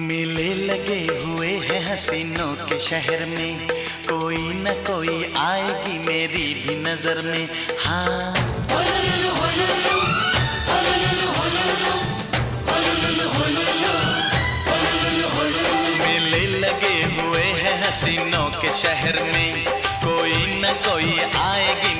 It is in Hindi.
मेले लगे हुए हैं हसीनों के शहर में, कोई न कोई आएगी मेरी भी नजर में। हाँ मेले लगे हुए हैं हसीनों के शहर में, कोई न कोई आएगी